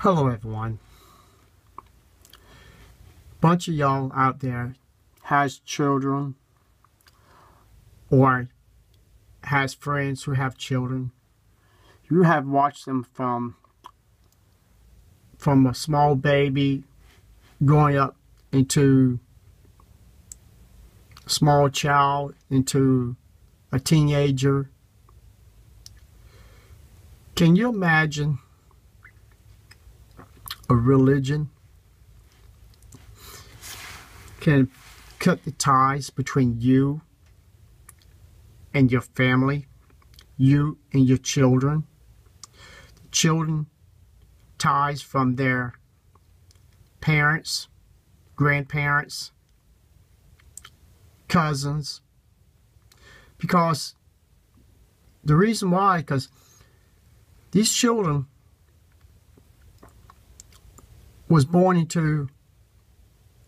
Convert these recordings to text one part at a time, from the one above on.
Hello everyone. Bunch of y'all out there has children or has friends who have children. You have watched them from a small baby growing up into a small child, into a teenager. Can you imagine a religion can cut the ties between you and your family, you and your children? Children ties from their parents, grandparents, cousins. Because the reason why, because these children was born into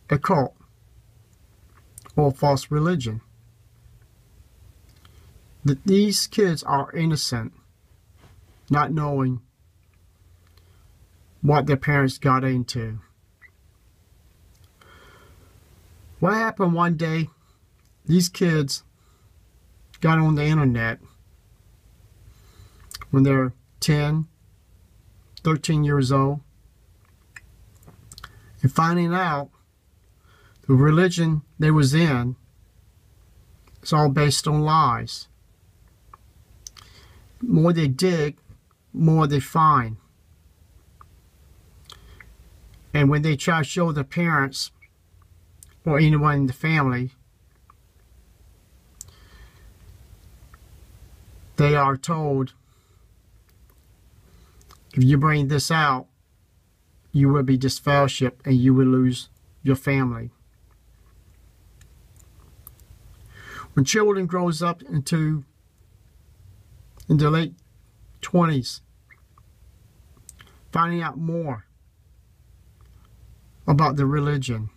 a cult or false religion. That these kids are innocent, not knowing what their parents got into. What happened one day, these kids got on the internet when they're 10, 13 years old, and finding out the religion they was in is all based on lies. The more they dig, more they find. And when they try to show their parents or anyone in the family, they are told, if you bring this out, you will be disfellowship and you will lose your family. When children grows up in their late 20s, finding out more about the religion.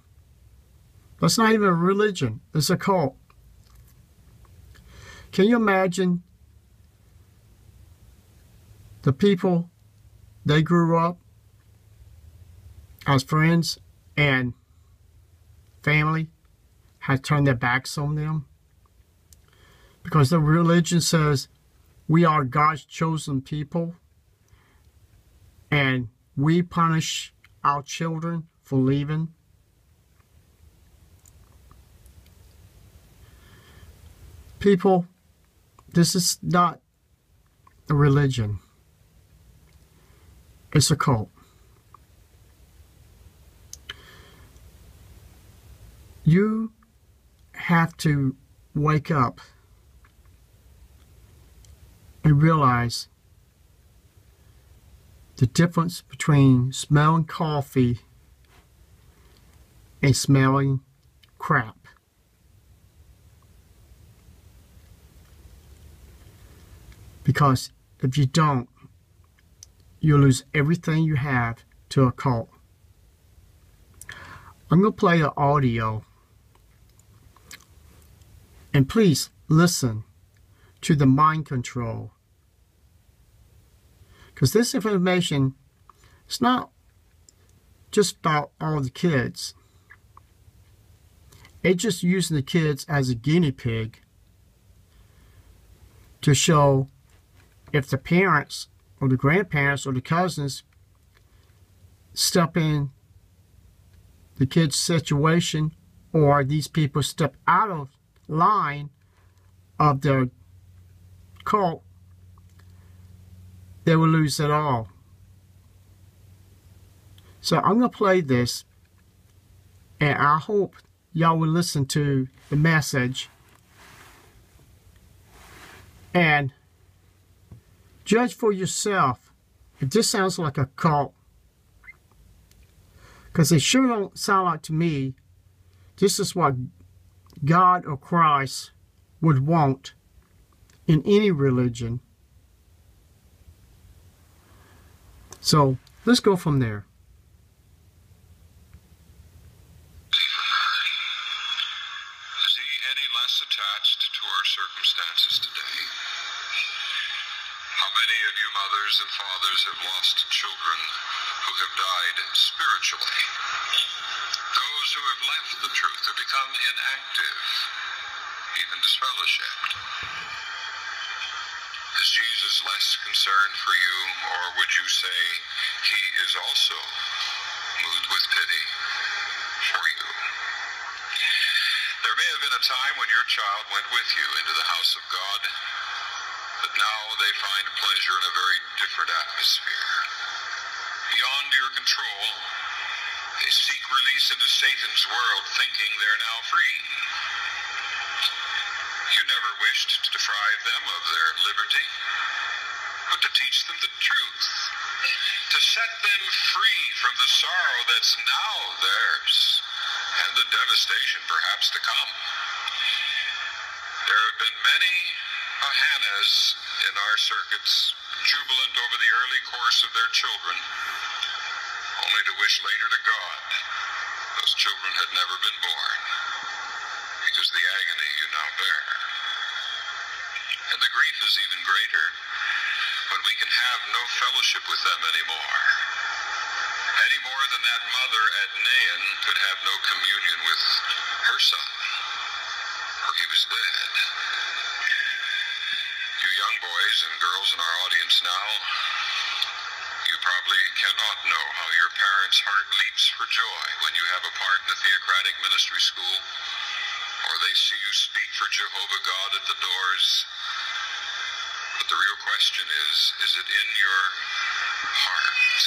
That's not even a religion, it's a cult. Can you imagine the people they grew up as friends and family had turned their backs on them? Because the religion says we are God's chosen people and we punish our children for leaving. People, this is not a religion. It's a cult. You have to wake up and realize the difference between smelling coffee and smelling crap. Because if you don't, you'll lose everything you have to a cult. I'm going to play an audio. And please listen to the mind control. Because this information is not just about all the kids. It's just using the kids as a guinea pig to show if the parents or the grandparents or the cousins step in the kid's situation, or these people step out of line of their cult, they will lose it all. So I'm going to play this, and I hope y'all will listen to the message and judge for yourself if this sounds like a cult. Because they sure don't sound like to me this is what God or Christ would want in any religion. So let's go from there. Is he any less attached to our circumstances today? How many of you mothers and fathers have lost children who have died spiritually. Those who have left the truth have become inactive, even disfellowshipped. Is Jesus less concerned for you, or would you say he is also moved with pity for you? There may have been a time when your child went with you into the house of God, but now they find pleasure in a very different atmosphere. Beyond your control, they seek release into Satan's world, thinking they're now free. You never wished to deprive them of their liberty, but to teach them the truth, to set them free from the sorrow that's now theirs, and the devastation perhaps to come. There have been many Hannahs in our circuits, jubilant over the early course of their children, only to wish later to God those children had never been born, because the agony you now bear. And the grief is even greater when we can have no fellowship with them anymore. Any more than that mother at Nain could have no communion with her son, for he was dead. You young boys and girls in our audience now, you probably cannot know how your parents' heart leaps for joy when you have a part in a theocratic ministry school, or they see you speak for Jehovah God at the doors. But the real question is it in your heart?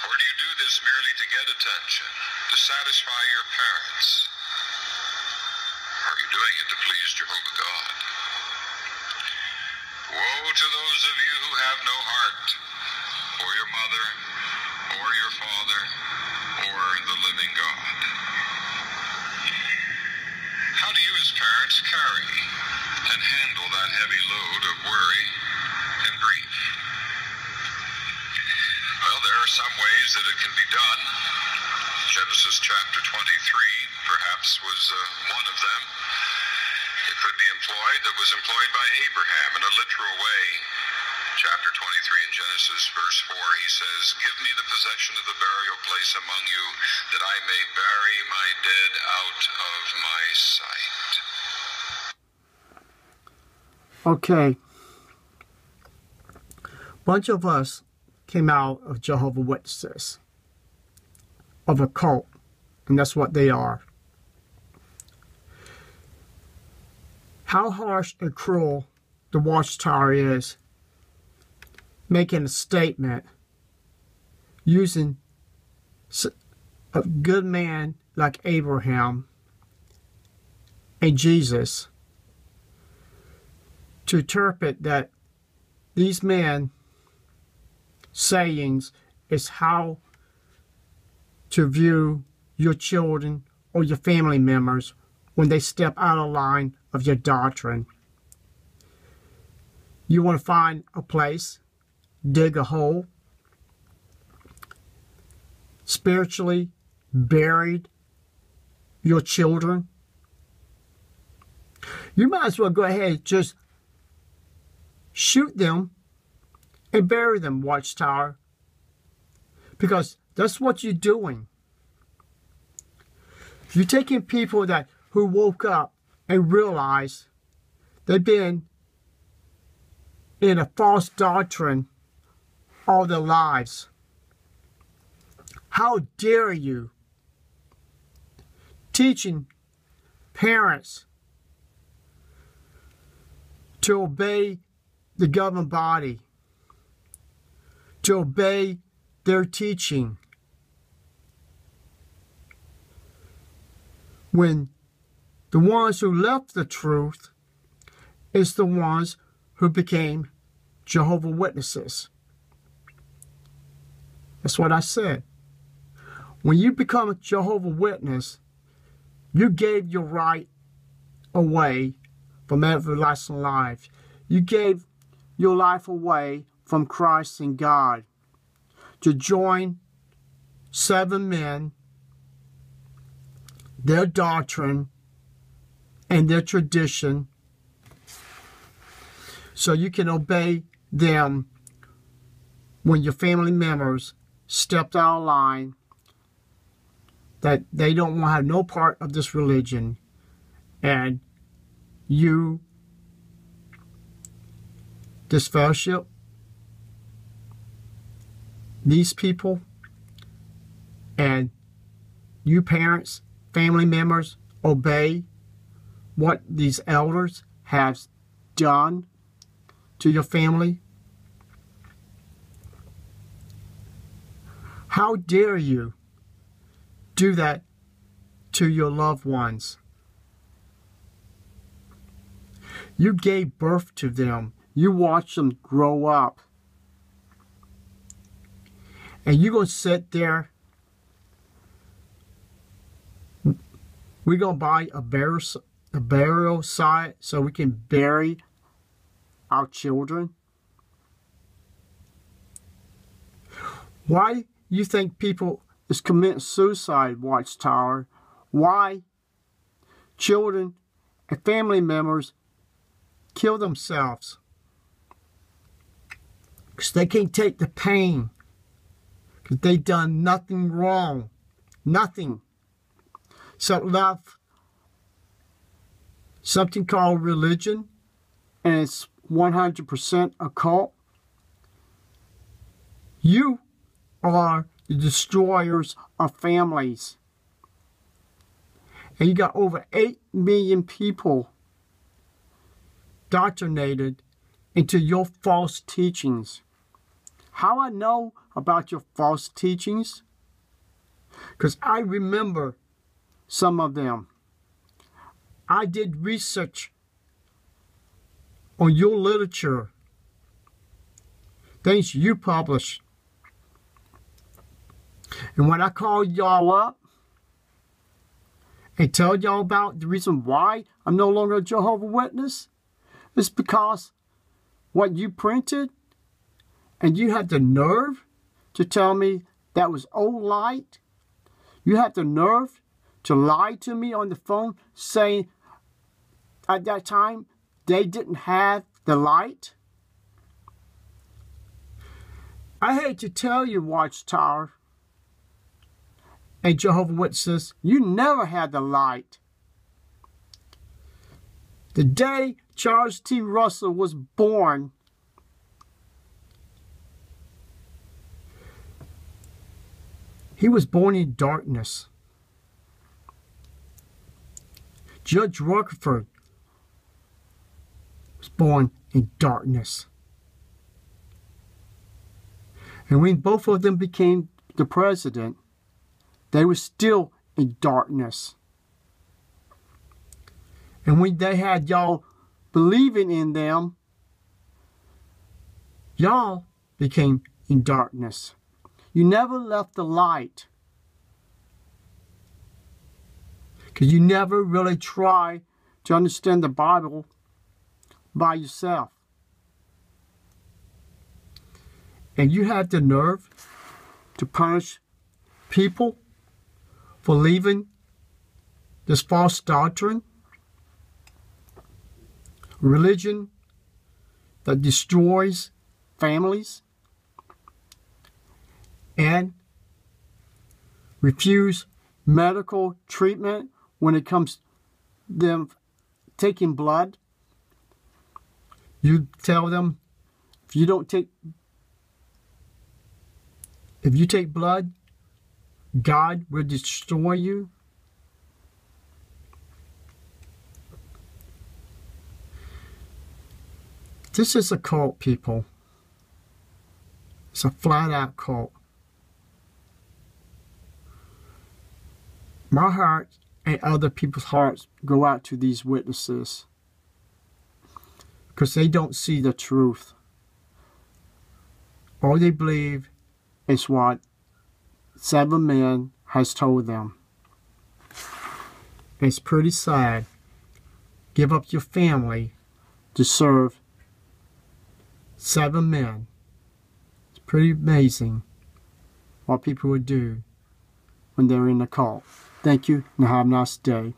Or do you do this merely to get attention, to satisfy your parents? Are you doing it to please Jehovah God? Woe to those of you who have no heart for your mother, or your father, or the living God. How do you as parents carry and handle that heavy load of worry and grief? Well, there are some ways that it can be done. Genesis chapter 23 perhaps was one of them. It could be employed, that was employed by Abraham in a literal way. Chapter 23 in Genesis, verse 4, he says, "Give me the possession of the burial place among you, that I may bury my dead out of my sight." Okay. Bunch of us came out of Jehovah Witnesses, of a cult, and that's what they are. How harsh and cruel the Watchtower is, making a statement using a good man like Abraham and Jesus to interpret that these men sayings is how to view your children or your family members when they step out of line of your doctrine. You want to find a place, dig a hole, spiritually buried your children. You might as well go ahead and just shoot them and bury them, Watchtower, because that's what you're doing. You're taking people who woke up and realized they've been in a false doctrine all their lives. How dare you teaching parents to obey the governing body, to obey their teaching, when the ones who left the truth is the ones who became Jehovah Witnesses. That's what I said. When you become a Jehovah Witness, you gave your right away from everlasting life. You gave your life away from Christ and God to join 7 men, their doctrine, and their tradition, so you can obey them when your family members stepped out of line, that they don't want to have no part of this religion, and you disfellowship these people, and you parents, family members, obey what these elders have done to your family? How dare you do that to your loved ones? You gave birth to them. You watched them grow up. And you're going to sit there. We're going to buy a burial site so we can bury our children. Why you think people is committing suicide, Watchtower? Why children and family members kill themselves? Because they can't take the pain. Because they've done nothing wrong. Nothing. So love something called religion, and it's 100% a cult. You are the destroyers of families. And you got over 8 million people indoctrinated into your false teachings. How I know about your false teachings? Because I remember some of them. I did research on your literature, things you published. And when I called y'all up and tell y'all about the reason why I'm no longer a Jehovah's Witness, it's because what you printed, and you had the nerve to tell me that was old light. You had the nerve to lie to me on the phone saying at that time they didn't have the light. I hate to tell you, Watchtower and Jehovah's Witnesses, you never had the light. The day Charles T. Russell was born, he was born in darkness. Judge Rutherford was born in darkness. And when both of them became the president, they were still in darkness. And when they had y'all believing in them, y'all became in darkness. You never left the light. Because you never really tried to understand the Bible by yourself. And you had the nerve to punish people for leaving this false doctrine, religion that destroys families, and refuse medical treatment when it comes to them taking blood. You tell them, if you take blood, God will destroy you. This is a cult, people. It's a flat-out cult. My heart and other people's hearts go out to these witnesses because they don't see the truth. All they believe is what 7 men has told them. It's pretty sad. Give up your family to serve 7 men. It's pretty amazing what people would do when they're in the cult. Thank you, and have a nice day.